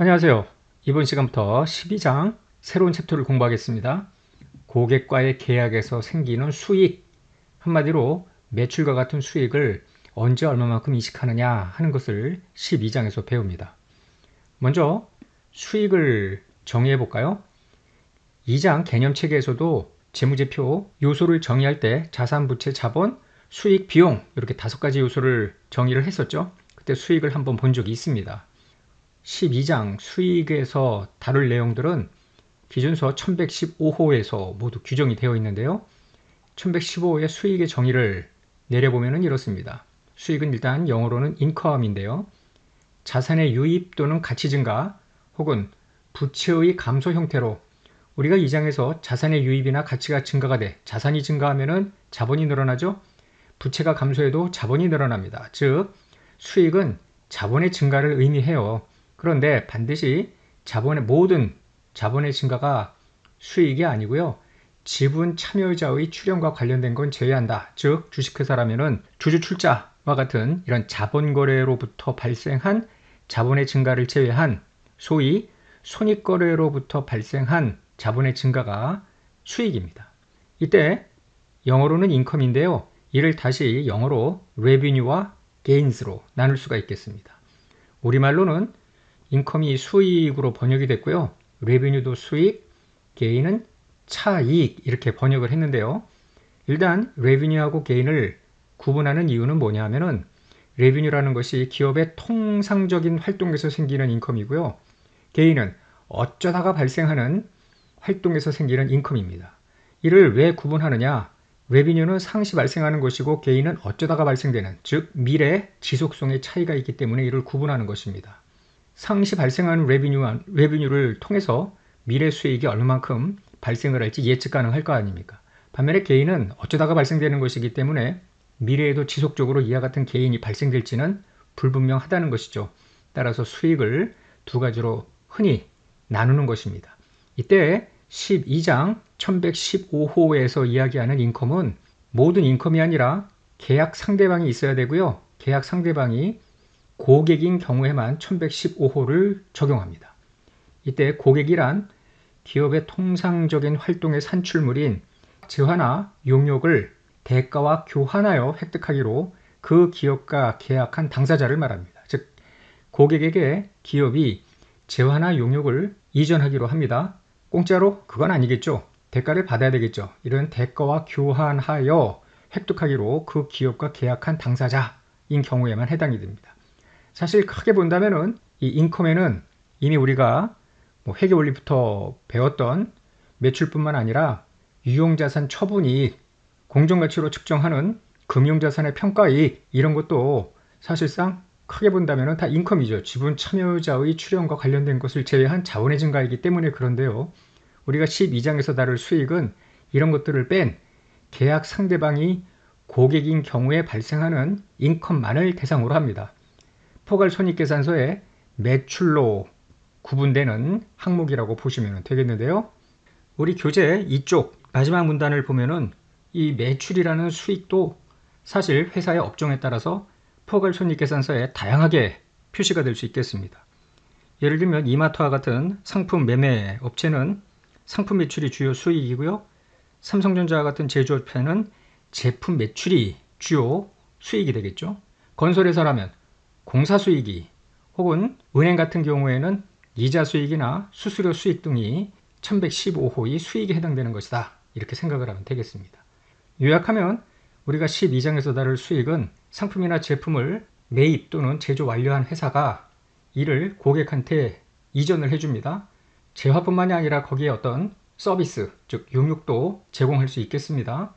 안녕하세요. 이번 시간부터 12장 새로운 챕터를 공부하겠습니다. 고객과의 계약에서 생기는 수익, 한마디로 매출과 같은 수익을 언제 얼마만큼 인식하느냐 하는 것을 12장에서 배웁니다. 먼저 수익을 정의해 볼까요? 2장 개념체계에서도 재무제표 요소를 정의할 때 자산, 부채, 자본, 수익, 비용 이렇게 5가지 요소를 정의를 했었죠. 그때 수익을 한번 본 적이 있습니다. 12장 수익에서 다룰 내용들은 기준서 1115호에서 모두 규정이 되어 있는데요. 1115호의 수익의 정의를 내려보면 이렇습니다. 수익은 일단 영어로는 income인데요. 자산의 유입 또는 가치 증가 혹은 부채의 감소 형태로 우리가 이 장에서 자산의 유입이나 가치가 증가가 돼 자산이 증가하면 자본이 늘어나죠. 부채가 감소해도 자본이 늘어납니다. 즉 수익은 자본의 증가를 의미해요. 그런데 반드시 모든 자본의 증가가 수익이 아니고요. 지분 참여자의 출연과 관련된 건 제외한다. 즉 주식회사라면 주주출자와 같은 이런 자본거래로부터 발생한 자본의 증가를 제외한 소위 손익거래로부터 발생한 자본의 증가가 수익입니다. 이때 영어로는 인컴인데요. 이를 다시 영어로 revenue와 gains로 나눌 수가 있겠습니다. 우리말로는 인컴이 수익으로 번역이 됐고요. revenue도 수익, gain은 차이익 이렇게 번역을 했는데요. 일단 revenue하고 gain을 구분하는 이유는 뭐냐 하면은 revenue라는 것이 기업의 통상적인 활동에서 생기는 인컴이고요. gain은 어쩌다가 발생하는 활동에서 생기는 인컴입니다. 이를 왜 구분하느냐? revenue는 상시 발생하는 것이고 gain은 어쩌다가 발생되는, 즉 미래 지속성의 차이가 있기 때문에 이를 구분하는 것입니다. 상시 발생하는 revenue를 통해서 미래 수익이 얼마만큼 발생을 할지 예측 가능할 거 아닙니까? 반면에 gain은 어쩌다가 발생되는 것이기 때문에 미래에도 지속적으로 이와 같은 gain이 발생될지는 불분명하다는 것이죠. 따라서 수익을 두 가지로 흔히 나누는 것입니다. 이때 12장 1115호에서 이야기하는 인컴은 모든 인컴이 아니라 계약 상대방이 있어야 되고요. 계약 상대방이 고객인 경우에만 1115호를 적용합니다. 이때 고객이란 기업의 통상적인 활동의 산출물인 재화나 용역을 대가와 교환하여 획득하기로 그 기업과 계약한 당사자를 말합니다. 즉 고객에게 기업이 재화나 용역을 이전하기로 합니다. 공짜로? 그건 아니겠죠. 대가를 받아야 되겠죠. 이런 대가와 교환하여 획득하기로 그 기업과 계약한 당사자인 경우에만 해당이 됩니다. 사실 크게 본다면은 이 인컴에는 이미 우리가 회계 원리부터 배웠던 매출뿐만 아니라 유용자산 처분이익, 공정가치로 측정하는 금융자산의 평가이익 이런 것도 사실상 크게 본다면 다 인컴이죠. 지분 참여자의 출연과 관련된 것을 제외한 자본의 증가이기 때문에 그런데요. 우리가 12장에서 다룰 수익은 이런 것들을 뺀 계약 상대방이 고객인 경우에 발생하는 인컴만을 대상으로 합니다. 포괄손익계산서에 매출로 구분되는 항목이라고 보시면 되겠는데요. 우리 교재 이쪽 마지막 문단을 보면은 이 매출이라는 수익도 사실 회사의 업종에 따라서 포괄손익계산서에 다양하게 표시가 될 수 있겠습니다. 예를 들면 이마트와 같은 상품 매매 업체는 상품 매출이 주요 수익이고요. 삼성전자와 같은 제조업체는 제품 매출이 주요 수익이 되겠죠. 건설회사라면 공사 수익이 혹은 은행 같은 경우에는 이자 수익이나 수수료 수익 등이 1115호의 수익에 해당되는 것이다. 이렇게 생각을 하면 되겠습니다. 요약하면 우리가 12장에서 다룰 수익은 상품이나 제품을 매입 또는 제조 완료한 회사가 이를 고객한테 이전을 해줍니다. 재화뿐만이 아니라 거기에 어떤 서비스, 즉 용역도 제공할 수 있겠습니다.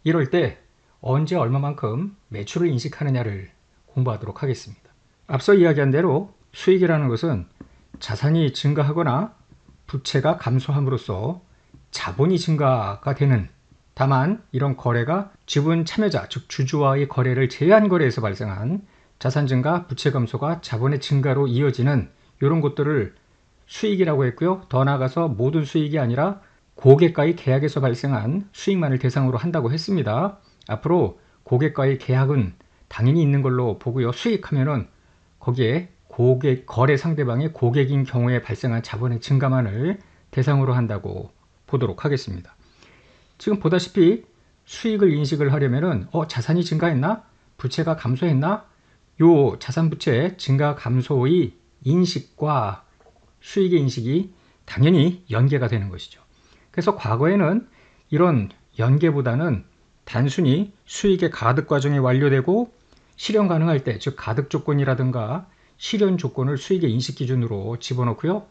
이럴 때 언제 얼마만큼 매출을 인식하느냐를 공부하도록 하겠습니다. 앞서 이야기한 대로 수익이라는 것은 자산이 증가하거나 부채가 감소함으로써 자본이 증가가 되는, 다만 이런 거래가 지분 참여자, 즉 주주와의 거래를 제외한 거래에서 발생한 자산 증가, 부채 감소가 자본의 증가로 이어지는 이런 것들을 수익이라고 했고요. 더 나아가서 모든 수익이 아니라 고객과의 계약에서 발생한 수익만을 대상으로 한다고 했습니다. 앞으로 고객과의 계약은 당연히 있는 걸로 보고요. 수익하면은 거기에 거래 상대방의 고객인 경우에 발생한 자본의 증가만을 대상으로 한다고 보도록 하겠습니다. 지금 보다시피 수익을 인식을 하려면은 자산이 증가했나? 부채가 감소했나? 요 자산 부채 증가 감소의 인식과 수익의 인식이 당연히 연계가 되는 것이죠. 그래서 과거에는 이런 연계보다는 단순히 수익의 가득 과정이 완료되고 실현 가능할 때, 즉 가득 조건이라든가 실현 조건을 수익의 인식 기준으로 집어넣고요.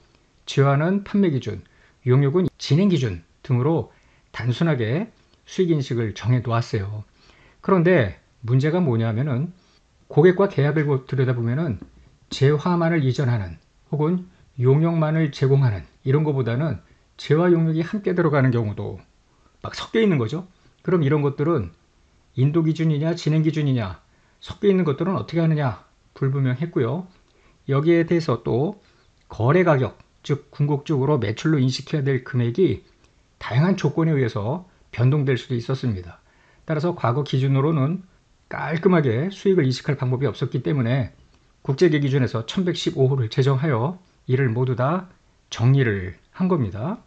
제한은 판매 기준, 용역은 진행 기준 등으로 단순하게 수익 인식을 정해 놓았어요. 그런데 문제가 뭐냐면은 고객과 계약을 들여다보면은 재화만을 이전하는 혹은 용역만을 제공하는 이런 것보다는 재화 용역이 함께 들어가는 경우도 막 섞여 있는 거죠. 그럼 이런 것들은 인도 기준이냐 진행 기준이냐 섞여 있는 것들은 어떻게 하느냐 불분명했고요. 여기에 대해서 또 거래 가격, 즉 궁극적으로 매출로 인식해야 될 금액이 다양한 조건에 의해서 변동될 수도 있었습니다. 따라서 과거 기준으로는 깔끔하게 수익을 인식할 방법이 없었기 때문에 국제계 기준에서 1115호를 제정하여 이를 모두 다 정리를 한 겁니다.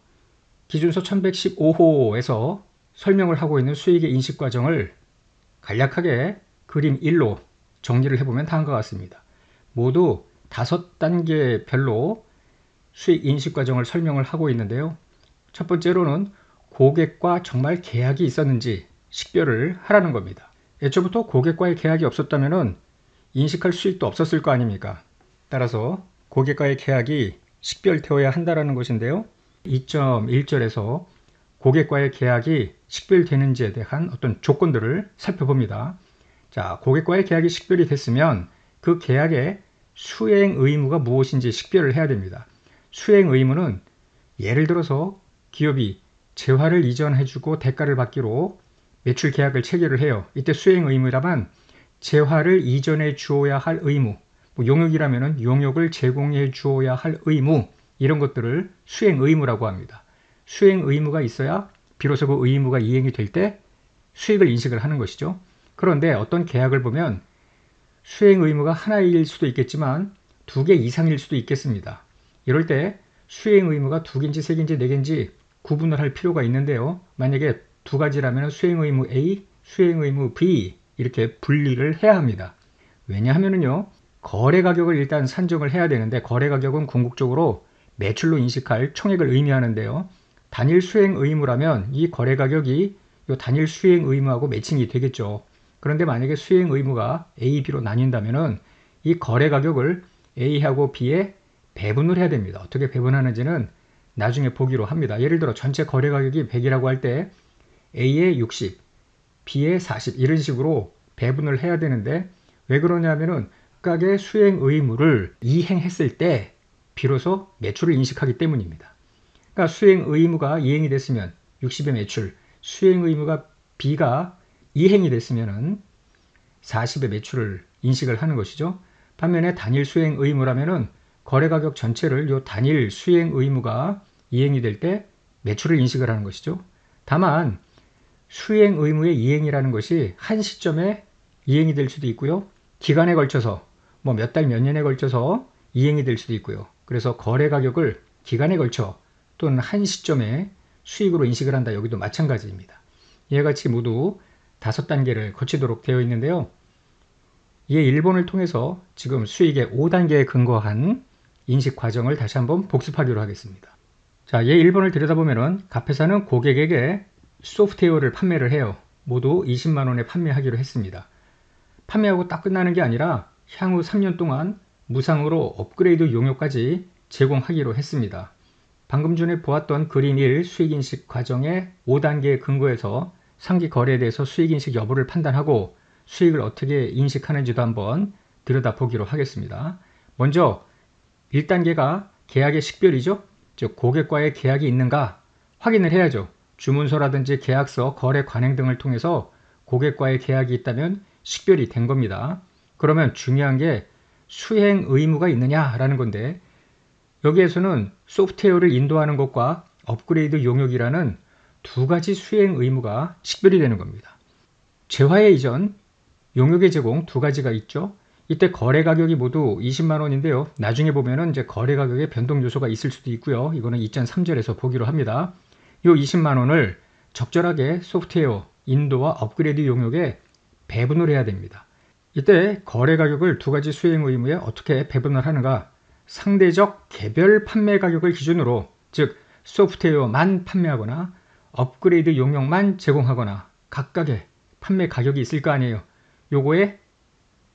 기준서 1115호에서 설명을 하고 있는 수익의 인식 과정을 간략하게 그림 1로 정리를 해보면 다음과 같습니다. 모두 5단계별로 수익 인식 과정을 설명을 하고 있는데요. 첫 번째로는 고객과 정말 계약이 있었는지 식별을 하라는 겁니다. 애초부터 고객과의 계약이 없었다면 인식할 수익도 없었을 거 아닙니까? 따라서 고객과의 계약이 식별되어야 한다는 것인데요. 2.1절에서 고객과의 계약이 식별되는지에 대한 어떤 조건들을 살펴봅니다. 자, 고객과의 계약이 식별이 됐으면 그 계약의 수행 의무가 무엇인지 식별을 해야 됩니다. 수행 의무는 예를 들어서 기업이 재화를 이전해주고 대가를 받기로 매출 계약을 체결을 해요. 이때 수행 의무라면 재화를 이전해 주어야 할 의무, 용역이라면 용역을 제공해 주어야 할 의무, 이런 것들을 수행 의무라고 합니다. 수행 의무가 있어야 비로소 그 의무가 이행이 될 때 수익을 인식을 하는 것이죠. 그런데 어떤 계약을 보면 수행 의무가 하나일 수도 있겠지만 2개 이상일 수도 있겠습니다. 이럴 때 수행 의무가 2개인지 3개인지 4개인지 구분을 할 필요가 있는데요. 만약에 2가지라면 수행 의무 A, 수행 의무 B 이렇게 분리를 해야 합니다. 왜냐하면요, 거래 가격을 일단 산정을 해야 되는데 거래 가격은 궁극적으로 매출로 인식할 총액을 의미하는데요. 단일 수행 의무라면 이 거래 가격이 이 단일 수행 의무하고 매칭이 되겠죠. 그런데 만약에 수행 의무가 A, B로 나뉜다면 이 거래 가격을 A하고 B에 배분을 해야 됩니다. 어떻게 배분하는지는 나중에 보기로 합니다. 예를 들어 전체 거래 가격이 100이라고 할 때 A에 60, B에 40 이런 식으로 배분을 해야 되는데 왜 그러냐면은 각각의 수행 의무를 이행했을 때 비로소 매출을 인식하기 때문입니다. 그러니까 수행 의무가 이행이 됐으면 60의 매출, 수행 의무가 B가 이행이 됐으면 40의 매출을 인식을 하는 것이죠. 반면에 단일 수행 의무라면은 거래 가격 전체를 요 단일 수행 의무가 이행이 될 때 매출을 인식을 하는 것이죠. 다만 수행 의무의 이행이라는 것이 한 시점에 이행이 될 수도 있고요. 기간에 걸쳐서 몇 달, 몇 년에 걸쳐서 이행이 될 수도 있고요. 그래서 거래 가격을 기간에 걸쳐 또는 한 시점에 수익으로 인식을 한다. 여기도 마찬가지입니다. 이와 같이 모두 5단계를 거치도록 되어 있는데요. 이에 1번을 통해서 지금 수익의 5단계에 근거한 인식 과정을 다시 한번 복습하기로 하겠습니다. 자, 얘 1번을 들여다보면은 갑회사는 고객에게 소프트웨어를 판매를 해요. 모두 20만 원에 판매하기로 했습니다. 판매하고 딱 끝나는 게 아니라 향후 3년 동안 무상으로 업그레이드 용역까지 제공하기로 했습니다. 방금 전에 보았던 그림 1 수익인식 과정의 5단계에 근거해서 상기 거래에 대해서 수익인식 여부를 판단하고 수익을 어떻게 인식하는지도 한번 들여다보기로 하겠습니다. 먼저 1단계가 계약의 식별이죠. 즉 고객과의 계약이 있는가 확인을 해야죠. 주문서라든지 계약서, 거래 관행 등을 통해서 고객과의 계약이 있다면 식별이 된 겁니다. 그러면 중요한 게 수행 의무가 있느냐라는 건데 여기에서는 소프트웨어를 인도하는 것과 업그레이드 용역이라는 2가지 수행 의무가 식별이 되는 겁니다. 재화의 이전, 용역의 제공 2가지가 있죠. 이때 거래 가격이 모두 20만 원인데요. 나중에 보면은 이제 거래 가격에 변동 요소가 있을 수도 있고요. 이거는 2.3절에서 보기로 합니다. 이 20만 원을 적절하게 소프트웨어 인도와 업그레이드 용역에 배분을 해야 됩니다. 이때 거래 가격을 두 가지 수행 의무에 어떻게 배분을 하는가? 상대적 개별 판매 가격을 기준으로, 즉 소프트웨어만 판매하거나 업그레이드 용역만 제공하거나 각각의 판매 가격이 있을 거 아니에요. 요거에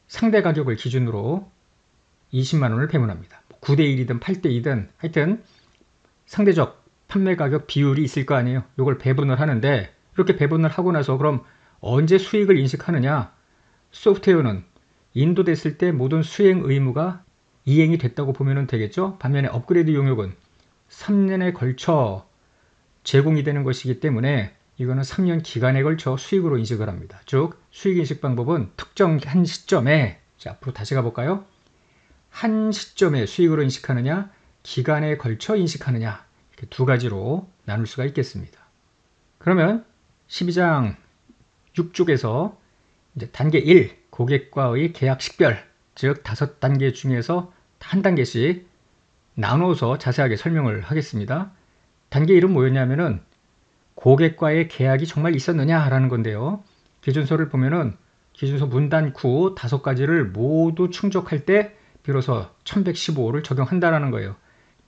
상대 가격을 기준으로 20만 원을 배분합니다. 9대 1이든 8대 2든 하여튼 상대적 판매 가격 비율이 있을 거 아니에요. 요걸 배분을 하는데, 이렇게 배분을 하고 나서 그럼 언제 수익을 인식하느냐? 소프트웨어는 인도됐을 때 모든 수행 의무가 이행이 됐다고 보면 되겠죠. 반면에 업그레이드 용역은 3년에 걸쳐 제공이 되는 것이기 때문에 이거는 3년 기간에 걸쳐 수익으로 인식을 합니다. 즉 수익 인식 방법은 특정한 시점에, 자, 앞으로 다시 가볼까요? 한 시점에 수익으로 인식하느냐, 기간에 걸쳐 인식하느냐, 이렇게 두 가지로 나눌 수가 있겠습니다. 그러면 12장 6쪽에서 이제 단계 1, 고객과의 계약 식별, 즉 5단계 중에서 한 단계씩 나눠서 자세하게 설명을 하겠습니다. 단계 1은 뭐였냐면은 고객과의 계약이 정말 있었느냐라는 건데요. 기준서를 보면은 기준서 문단 9 5가지를 모두 충족할 때 비로소 1115호를 적용한다라는 거예요.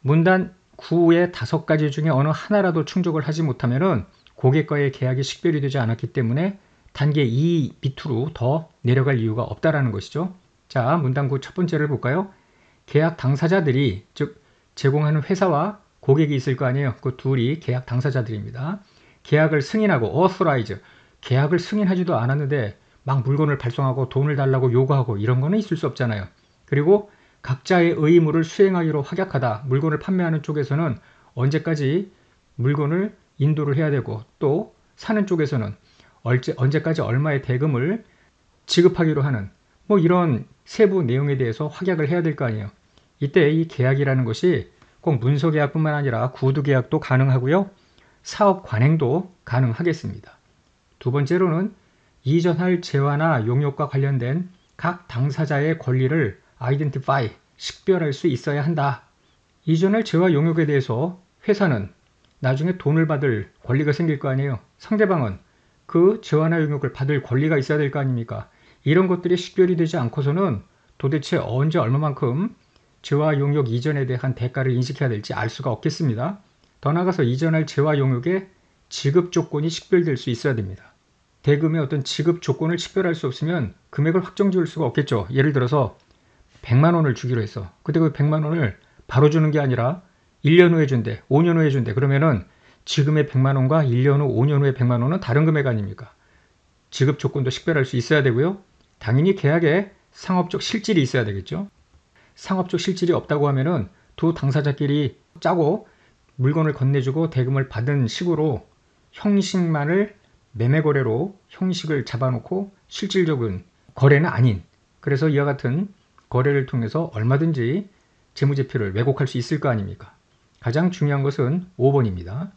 문단 9의 5가지 중에 어느 하나라도 충족을 하지 못하면은 고객과의 계약이 식별이 되지 않았기 때문에 단계 2 밑으로 더 내려갈 이유가 없다라는 것이죠. 자, 문단 9 첫 번째를 볼까요? 계약 당사자들이, 즉 제공하는 회사와 고객이 있을 거 아니에요. 그 둘이 계약 당사자들입니다. 계약을 승인하고 authorize, 계약을 승인하지도 않았는데 막 물건을 발송하고 돈을 달라고 요구하고 이런 거는 있을 수 없잖아요. 그리고 각자의 의무를 수행하기로 확약하다. 물건을 판매하는 쪽에서는 언제까지 물건을 인도를 해야 되고, 또 사는 쪽에서는 언제까지 얼마의 대금을 지급하기로 하는 뭐 이런 세부 내용에 대해서 확약을 해야 될 거 아니에요. 이때 이 계약이라는 것이 꼭 문서계약뿐만 아니라 구두계약도 가능하고요. 사업 관행도 가능하겠습니다. 두 번째로는 이전할 재화나 용역과 관련된 각 당사자의 권리를 identify, 식별할 수 있어야 한다. 이전할 재화 용역에 대해서 회사는 나중에 돈을 받을 권리가 생길 거 아니에요. 상대방은 그 재화나 용역을 받을 권리가 있어야 될 거 아닙니까? 이런 것들이 식별이 되지 않고서는 도대체 언제 얼마만큼 재화 용역 이전에 대한 대가를 인식해야 될지 알 수가 없겠습니다. 더 나아가서 이전할 재화 용역의 지급 조건이 식별될 수 있어야 됩니다. 대금의 어떤 지급 조건을 식별할 수 없으면 금액을 확정 지을 수가 없겠죠. 예를 들어서 100만 원을 주기로 했어. 근데 그 100만 원을 바로 주는 게 아니라 1년 후에 준대, 5년 후에 준대. 그러면은 지금의 100만 원과 1년 후, 5년 후의 100만 원은 다른 금액 아닙니까? 지급 조건도 식별할 수 있어야 되고요. 당연히 계약에 상업적 실질이 있어야 되겠죠. 상업적 실질이 없다고 하면은 두 당사자끼리 짜고 물건을 건네주고 대금을 받은 식으로 형식만을 매매거래로 형식을 잡아놓고 실질적인 거래는 아닌, 그래서 이와 같은 거래를 통해서 얼마든지 재무제표를 왜곡할 수 있을 거 아닙니까? 가장 중요한 것은 5번입니다.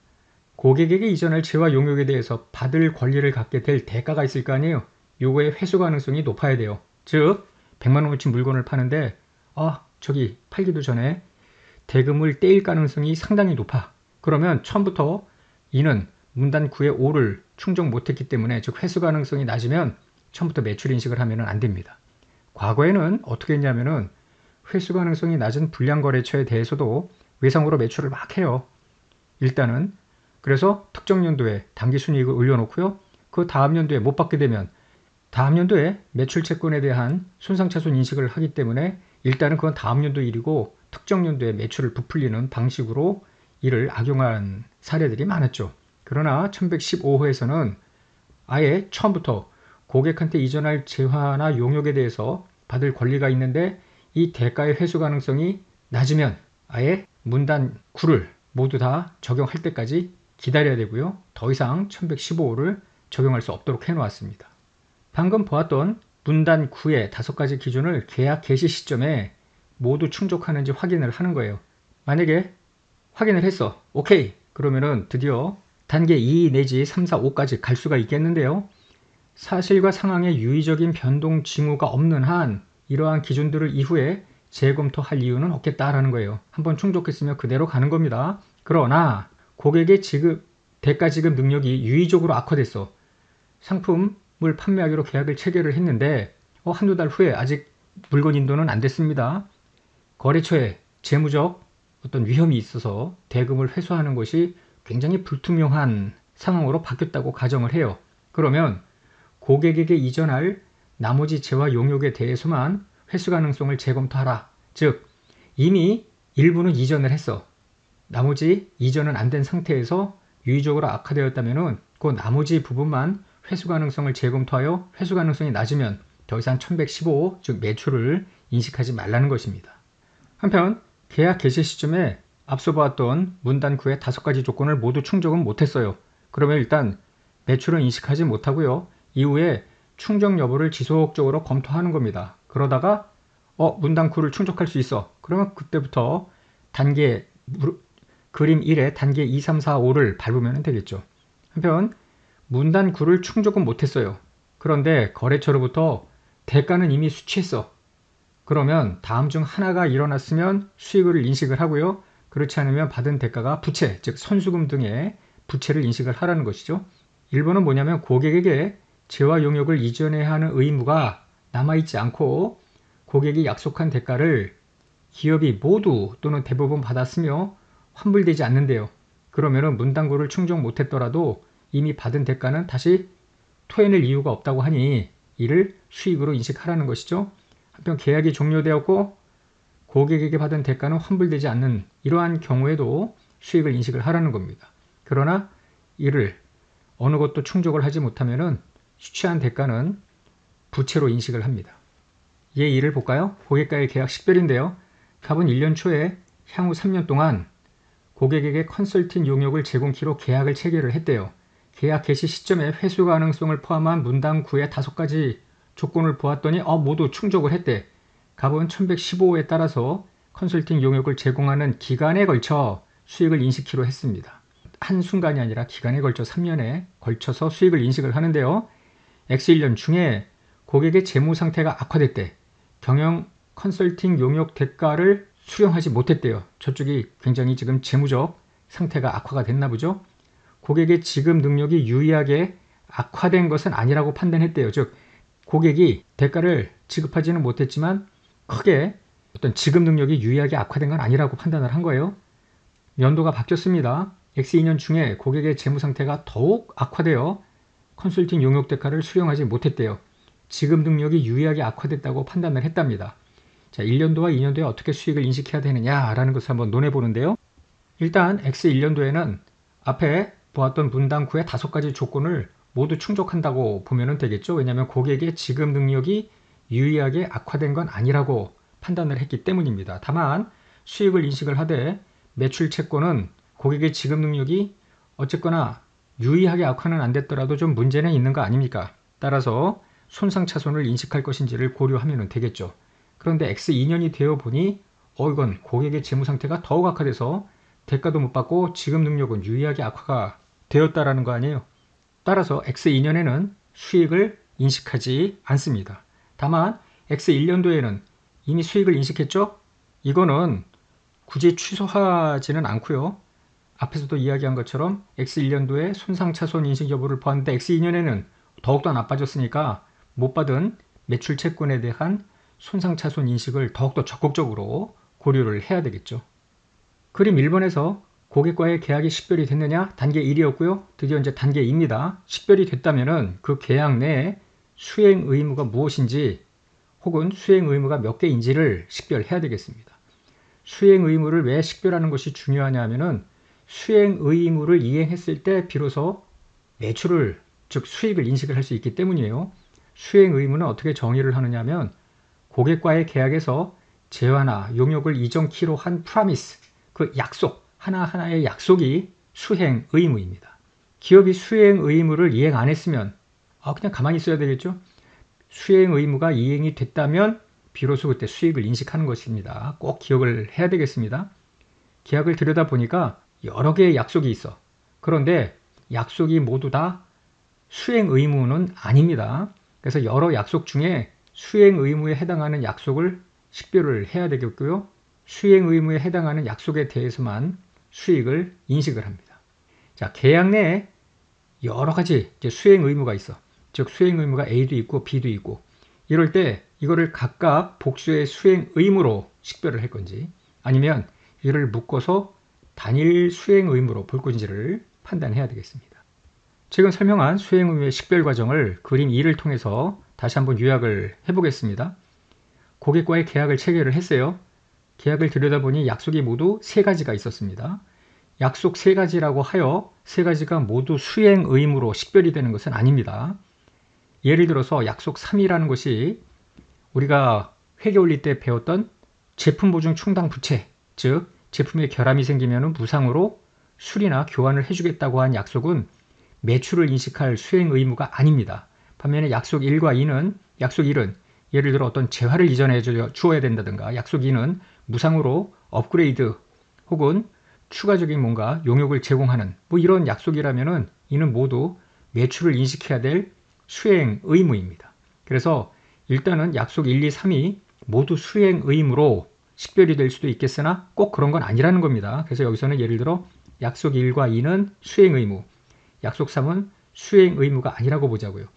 고객에게 이전할 재화 용역에 대해서 받을 권리를 갖게 될 대가가 있을 거 아니에요. 요거의 회수 가능성이 높아야 돼요. 즉 100만 원어치 물건을 파는데 저기 팔기도 전에 대금을 떼일 가능성이 상당히 높아. 그러면 처음부터 이는 문단 9의 5를 충족 못했기 때문에, 즉 회수 가능성이 낮으면 처음부터 매출 인식을 하면 안 됩니다. 과거에는 어떻게 했냐면은 회수 가능성이 낮은 불량거래처에 대해서도 외상으로 매출을 막 해요. 일단은. 그래서 특정 연도에 당기순이익을 올려놓고요. 그 다음 연도에 못 받게 되면 다음 연도에 매출 채권에 대한 손상차손 인식을 하기 때문에 일단은 그건 다음 연도 일이고 특정 연도에 매출을 부풀리는 방식으로 이를 악용한 사례들이 많았죠. 그러나 1115호에서는 아예 처음부터 고객한테 이전할 재화나 용역에 대해서 받을 권리가 있는데 이 대가의 회수 가능성이 낮으면 아예 문단 9를 모두 다 적용할 때까지 기다려야 되고요. 더 이상 1115호를 적용할 수 없도록 해놓았습니다. 방금 보았던 문단 9의 5가지 기준을 계약 개시 시점에 모두 충족하는지 확인을 하는 거예요. 만약에 확인을 했어. 오케이. 그러면은 드디어 단계 2 내지 3, 4, 5까지 갈 수가 있겠는데요. 사실과 상황에 유의적인 변동 징후가 없는 한 이러한 기준들을 이후에 재검토할 이유는 없겠다라는 거예요. 한번 충족했으면 그대로 가는 겁니다. 그러나 고객의 대가 지급 능력이 유의적으로 악화됐어. 상품을 판매하기로 계약을 체결을 했는데 한두 달 후에 아직 물건 인도는 안 됐습니다. 거래처에 재무적 어떤 위험이 있어서 대금을 회수하는 것이 굉장히 불투명한 상황으로 바뀌었다고 가정을 해요. 그러면 고객에게 이전할 나머지 재화 용역에 대해서만 회수 가능성을 재검토하라. 즉 이미 일부는 이전을 했어. 나머지 이전은 안 된 상태에서 유의적으로 악화되었다면 그 나머지 부분만 회수 가능성을 재검토하여 회수 가능성이 낮으면 더 이상 1115, 즉 매출을 인식하지 말라는 것입니다. 한편 계약 개시 시점에 앞서 보았던 문단구의 5가지 조건을 모두 충족은 못했어요. 그러면 일단 매출은 인식하지 못하고요. 이후에 충족 여부를 지속적으로 검토하는 겁니다. 그러다가 문단구를 충족할 수 있어. 그러면 그때부터 그림 1의 단계 2, 3, 4, 5를 밟으면 되겠죠. 한편 문단구를 충족은 못했어요. 그런데 거래처로부터 대가는 이미 수취했어. 그러면 다음 중 하나가 일어났으면 수익을 인식을 하고요. 그렇지 않으면 받은 대가가 부채, 즉 선수금 등의 부채를 인식을 하라는 것이죠. 1번은 뭐냐면 고객에게 재화 용역을 이전해야 하는 의무가 남아있지 않고 고객이 약속한 대가를 기업이 모두 또는 대부분 받았으며 환불되지 않는데요. 그러면은 문단구를 충족 못했더라도 이미 받은 대가는 다시 토해낼 이유가 없다고 하니 이를 수익으로 인식하라는 것이죠. 한편 계약이 종료되었고 고객에게 받은 대가는 환불되지 않는 이러한 경우에도 수익을 인식을 하라는 겁니다. 그러나 이를 어느 것도 충족을 하지 못하면 수취한 대가는 부채로 인식을 합니다. 얘 일을 볼까요? 고객과의 계약 식별인데요. 갑은 1년 초에 향후 3년 동안 고객에게 컨설팅 용역을 제공키로 계약을 체결을 했대요. 계약 개시 시점에 회수 가능성을 포함한 문단구의 5가지 조건을 보았더니 모두 충족을 했대. 갑은 1115호에 따라서 컨설팅 용역을 제공하는 기간에 걸쳐 수익을 인식키로 했습니다. 한순간이 아니라 기간에 걸쳐 3년에 걸쳐서 수익을 인식을 하는데요. X1년 중에 고객의 재무 상태가 악화됐대. 경영 컨설팅 용역 대가를 수령하지 못했대요. 저쪽이 굉장히 지금 재무적 상태가 악화가 됐나 보죠. 고객의 지급 능력이 유의하게 악화된 것은 아니라고 판단했대요. 즉 고객이 대가를 지급하지는 못했지만 크게 어떤 지급 능력이 유의하게 악화된 건 아니라고 판단을 한 거예요. 연도가 바뀌었습니다. X2년 중에 고객의 재무 상태가 더욱 악화되어 컨설팅 용역 대가를 수령하지 못했대요. 지급 능력이 유의하게 악화됐다고 판단을 했답니다. 자, 1년도와 2년도에 어떻게 수익을 인식해야 되느냐라는 것을 한번 논해 보는데요. 일단 X1년도에는 앞에 보았던 문단구의 5가지 조건을 모두 충족한다고 보면 되겠죠. 왜냐하면 고객의 지급 능력이 유의하게 악화된 건 아니라고 판단을 했기 때문입니다. 다만 수익을 인식을 하되 매출 채권은 고객의 지급 능력이 어쨌거나 유의하게 악화는 안 됐더라도 좀 문제는 있는 거 아닙니까? 따라서 손상차손을 인식할 것인지를 고려하면 되겠죠. 그런데 X2년이 되어 보니 이건 고객의 재무 상태가 더욱 악화돼서 대가도 못 받고 지급 능력은 유의하게 악화가 되었다라는 거 아니에요. 따라서 X2년에는 수익을 인식하지 않습니다. 다만 X1년도에는 이미 수익을 인식했죠? 이거는 굳이 취소하지는 않고요. 앞에서도 이야기한 것처럼 X1년도에 손상차손 인식 여부를 보았는데 X2년에는 더욱더 나빠졌으니까 못 받은 매출 채권에 대한 손상차손 인식을 더욱더 적극적으로 고려를 해야 되겠죠. 그림 1번에서 고객과의 계약이 식별이 됐느냐? 단계 1이었고요. 드디어 이제 단계 2입니다. 식별이 됐다면 그 계약 내에 수행 의무가 무엇인지 혹은 수행 의무가 몇 개인지를 식별해야 되겠습니다. 수행 의무를 왜 식별하는 것이 중요하냐 하면은 수행 의무를 이행했을 때 비로소 매출을, 즉 수익을 인식을 할 수 있기 때문이에요. 수행 의무는 어떻게 정의를 하느냐 하면 고객과의 계약에서 재화나 용역을 이전키로 한 프라미스, 그 약속, 하나하나의 약속이 수행 의무입니다. 기업이 수행 의무를 이행 안 했으면 그냥 가만히 있어야 되겠죠. 수행 의무가 이행이 됐다면 비로소 그때 수익을 인식하는 것입니다. 꼭 기억을 해야 되겠습니다. 계약을 들여다보니까 여러 개의 약속이 있어. 그런데 약속이 모두 다 수행 의무는 아닙니다. 그래서 여러 약속 중에 수행 의무에 해당하는 약속을 식별을 해야 되겠고요. 수행 의무에 해당하는 약속에 대해서만 수익을 인식을 합니다. 자, 계약 내에 여러 가지 이제 수행 의무가 있어. 즉 수행 의무가 A도 있고 B도 있고, 이럴 때 이거를 각각 복수의 수행 의무로 식별을 할 건지, 아니면 이를 묶어서 단일 수행 의무로 볼 건지를 판단해야 되겠습니다. 지금 설명한 수행 의무의 식별 과정을 그림 2를 통해서 다시 한번 요약을 해보겠습니다. 고객과의 계약을 체결을 했어요. 계약을 들여다보니 약속이 모두 3가지가 있었습니다. 약속 3가지라고 하여 3가지가 모두 수행 의무로 식별이 되는 것은 아닙니다. 예를 들어서 약속 3이라는 것이 우리가 회계 올릴 때 배웠던 제품 보증 충당 부채, 즉 제품에 결함이 생기면 무상으로 수리나 교환을 해주겠다고 한 약속은 매출을 인식할 수행 의무가 아닙니다. 반면에 약속 1과 2는, 약속 1은 예를 들어 어떤 재화를 이전해 주어야 된다든가, 약속 2는 무상으로 업그레이드 혹은 추가적인 뭔가 용역을 제공하는 뭐 이런 약속이라면은 이는 모두 매출을 인식해야 될 수행 의무입니다. 그래서 일단은 약속 1, 2, 3이 모두 수행 의무로 식별이 될 수도 있겠으나 꼭 그런 건 아니라는 겁니다. 그래서 여기서는 예를 들어 약속 1과 2는 수행 의무, 약속 3은 수행 의무가 아니라고 보자고요.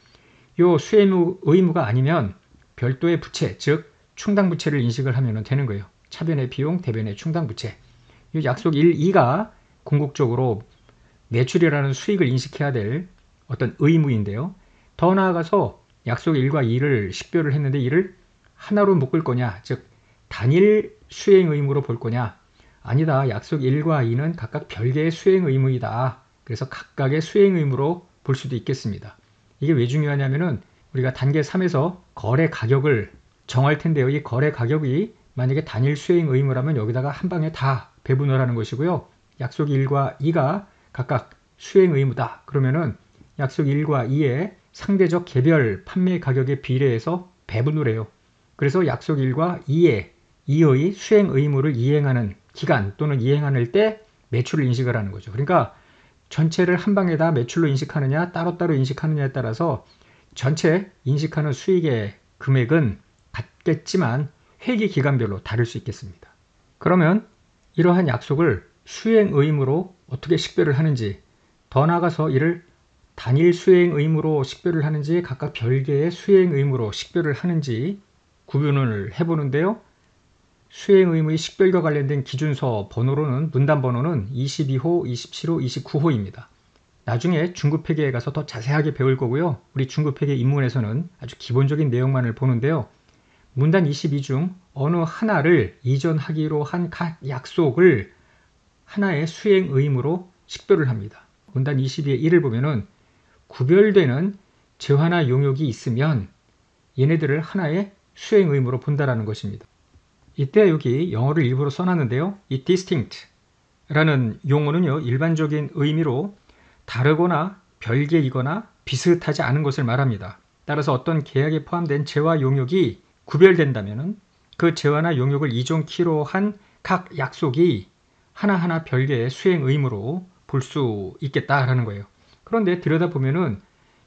요 수행 의무가 아니면 별도의 부채, 즉 충당 부채를 인식을 하면 되는 거예요. 차변의 비용, 대변의 충당 부채. 이 약속 1, 2가 궁극적으로 매출이라는 수익을 인식해야 될 어떤 의무인데요. 더 나아가서 약속 1과 2를 식별을 했는데 이를 하나로 묶을 거냐, 즉 단일 수행 의무로 볼 거냐, 아니다, 약속 1과 2는 각각 별개의 수행 의무이다. 그래서 각각의 수행 의무로 볼 수도 있겠습니다. 이게 왜 중요하냐면은 우리가 단계 3에서 거래 가격을 정할 텐데요. 이 거래 가격이 만약에 단일 수행 의무라면 여기다가 한 방에 다 배분을 하는 것이고요. 약속 1과 2가 각각 수행 의무다. 그러면은 약속 1과 2의 상대적 개별 판매 가격에 비례해서 배분을 해요. 그래서 약속 1과 2의 수행 의무를 이행하는 기간 또는 이행할 때 매출을 인식을 하는 거죠. 그러니까 전체를 한 방에 다 매출로 인식하느냐 따로따로 인식하느냐에 따라서 전체 인식하는 수익의 금액은 같겠지만 회계 기간별로 다를 수 있겠습니다. 그러면 이러한 약속을 수행 의무로 어떻게 식별을 하는지, 더 나아가서 이를 단일 수행 의무로 식별을 하는지 각각 별개의 수행 의무로 식별을 하는지 구분을 해보는데요. 수행 의무의 식별과 관련된 기준서 번호로는, 문단 번호는 22호, 27호, 29호입니다. 나중에 중급회계에 가서 더 자세하게 배울 거고요. 우리 중급회계 입문에서는 아주 기본적인 내용만을 보는데요. 문단 22 중 어느 하나를 이전하기로 한 각 약속을 하나의 수행 의무로 식별을 합니다. 문단 22의 1을 보면은 구별되는 재화나 용역이 있으면 얘네들을 하나의 수행 의무로 본다라는 것입니다. 이때 여기 영어를 일부러 써놨는데요. 이 distinct라는 용어는요, 일반적인 의미로 다르거나 별개이거나 비슷하지 않은 것을 말합니다. 따라서 어떤 계약에 포함된 재화 용역이 구별된다면 그 재화나 용역을 이전키로 한 각 약속이 하나하나 별개의 수행 의무로 볼 수 있겠다라는 거예요. 그런데 들여다보면은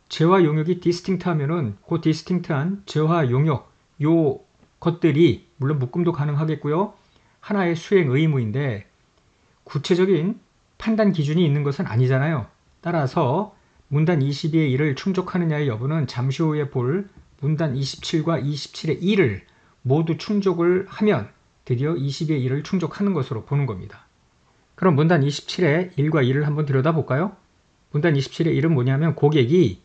재화 용역이 디스팅트 하면은 그 디스팅트한 재화 용역 요 것들이 물론 묶음도 가능하겠고요. 하나의 수행 의무인데 구체적인 판단 기준이 있는 것은 아니잖아요. 따라서 문단 22의 1을 충족하느냐의 여부는 잠시 후에 볼 문단 27과 27의 1을 모두 충족을 하면 드디어 22의 1을 충족하는 것으로 보는 겁니다. 그럼 문단 27의 1과 2를 한번 들여다볼까요? 문단 27의 1은 뭐냐면 고객이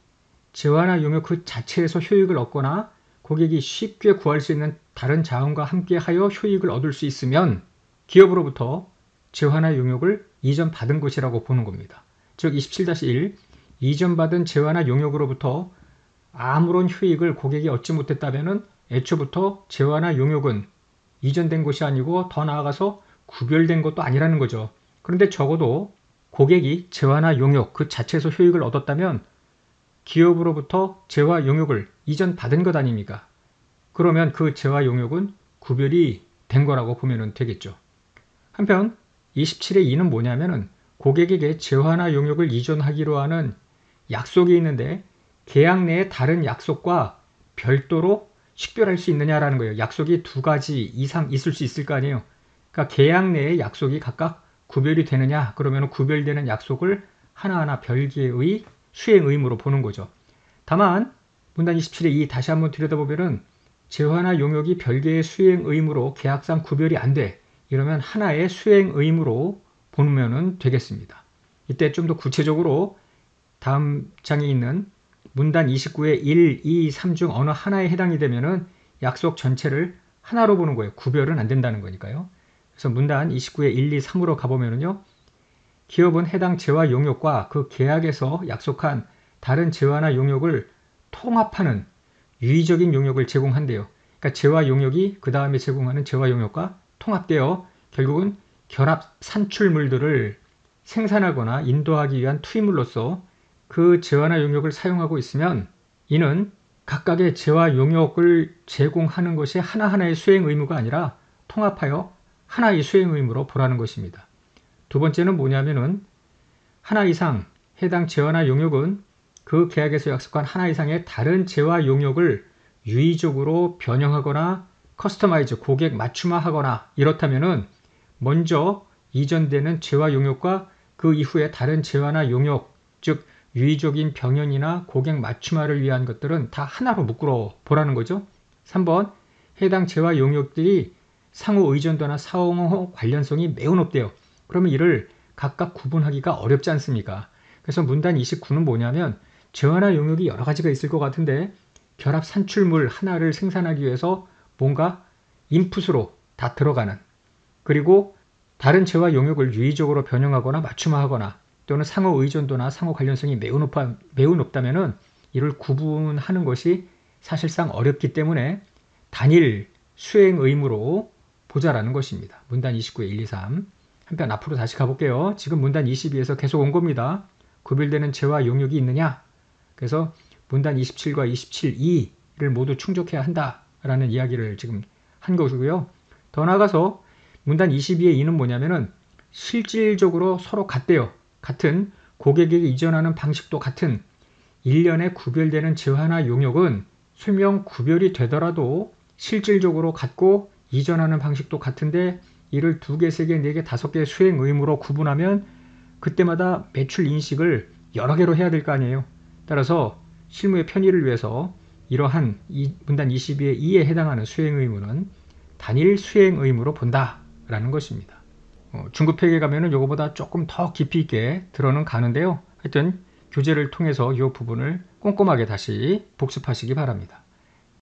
재화나 용역 그 자체에서 효익을 얻거나 고객이 쉽게 구할 수 있는 다른 자원과 함께하여 효익을 얻을 수 있으면 기업으로부터 재화나 용역을 이전받은 것이라고 보는 겁니다. 즉 27-1 이전받은 재화나 용역으로부터 아무런 효익을 고객이 얻지 못했다면 애초부터 재화나 용역은 이전된 것이 아니고 더 나아가서 구별된 것도 아니라는 거죠. 그런데 적어도 고객이 재화나 용역 그 자체에서 효익을 얻었다면 기업으로부터 재화 용역을 이전받은 것 아닙니까? 그러면 그 재화 용역은 구별이 된 거라고 보면 되겠죠. 한편 27의 2는 뭐냐면은 고객에게 재화나 용역을 이전하기로 하는 약속이 있는데 계약 내의 다른 약속과 별도로 식별할 수 있느냐라는 거예요. 약속이 두 가지 이상 있을 수 있을 거 아니에요. 그러니까 계약 내에 약속이 각각 구별이 되느냐, 그러면 구별되는 약속을 하나하나 별개의 수행 의무로 보는 거죠. 다만 문단 27의 2 다시 한번 들여다보면은 재화나 용역이 별개의 수행 의무로 계약상 구별이 안 돼. 이러면 하나의 수행 의무로 보면 되겠습니다. 이때 좀 더 구체적으로 다음 장에 있는 문단 29의 1, 2, 3 중 어느 하나에 해당이 되면은 약속 전체를 하나로 보는 거예요. 구별은 안 된다는 거니까요. 그래서 문단 29의 1, 2, 3으로 가보면은요. 기업은 해당 재화 용역과 그 계약에서 약속한 다른 재화나 용역을 통합하는 유의적인 용역을 제공한대요. 그러니까 재화 용역이 그 다음에 제공하는 재화 용역과 통합되어 결국은 결합 산출물들을 생산하거나 인도하기 위한 투입물로서 그 재화나 용역을 사용하고 있으면 이는 각각의 재화 용역을 제공하는 것이 하나하나의 수행 의무가 아니라 통합하여 하나의 수행 의무로 보라는 것입니다. 두 번째는 뭐냐면은 하나 이상 해당 재화나 용역은 그 계약에서 약속한 하나 이상의 다른 재화 용역을 유의적으로 변형하거나 커스터마이즈 고객 맞춤화하거나 이렇다면은 먼저 이전되는 재화 용역과 그 이후에 다른 재화나 용역 즉 유의적인 병현이나 고객 맞춤화를 위한 것들은 다 하나로 묶어 보라는 거죠. 3번 해당 재화 용역들이 상호 의존도나 상호 관련성이 매우 높대요. 그러면 이를 각각 구분하기가 어렵지 않습니까? 그래서 문단 29는 뭐냐면 재화나 용역이 여러 가지가 있을 것 같은데 결합 산출물 하나를 생산하기 위해서 뭔가 인풋으로 다 들어가는 그리고 다른 재화 용역을 유의적으로 변형하거나 맞춤화하거나 또는 상호 의존도나 상호 관련성이 매우 높다면은 이를 구분하는 것이 사실상 어렵기 때문에 단일 수행 의무로 보자라는 것입니다. 문단 29의 1, 2, 3. 한편 앞으로 다시 가볼게요. 지금 문단 22에서 계속 온 겁니다. 구별되는 재화 용역이 있느냐? 그래서 문단 27과 27.2를 모두 충족해야 한다라는 이야기를 지금 한 것이고요. 더 나아가서 문단 22의 2는 뭐냐면은 실질적으로 서로 같대요. 같은 고객에게 이전하는 방식도 같은 일련의 구별되는 재화나 용역은 설명 구별이 되더라도 실질적으로 같고 이전하는 방식도 같은데 이를 2개, 3개, 4개, 5개 수행 의무로 구분하면 그때마다 매출 인식을 여러 개로 해야 될 거 아니에요. 따라서 실무의 편의를 위해서 이러한 문단 22의 2에 해당하는 수행 의무는 단일 수행 의무로 본다라는 것입니다. 중급회계 가면은 이거보다 조금 더 깊이 있게 들어는 가는데요. 하여튼 교재를 통해서 이 부분을 꼼꼼하게 다시 복습하시기 바랍니다.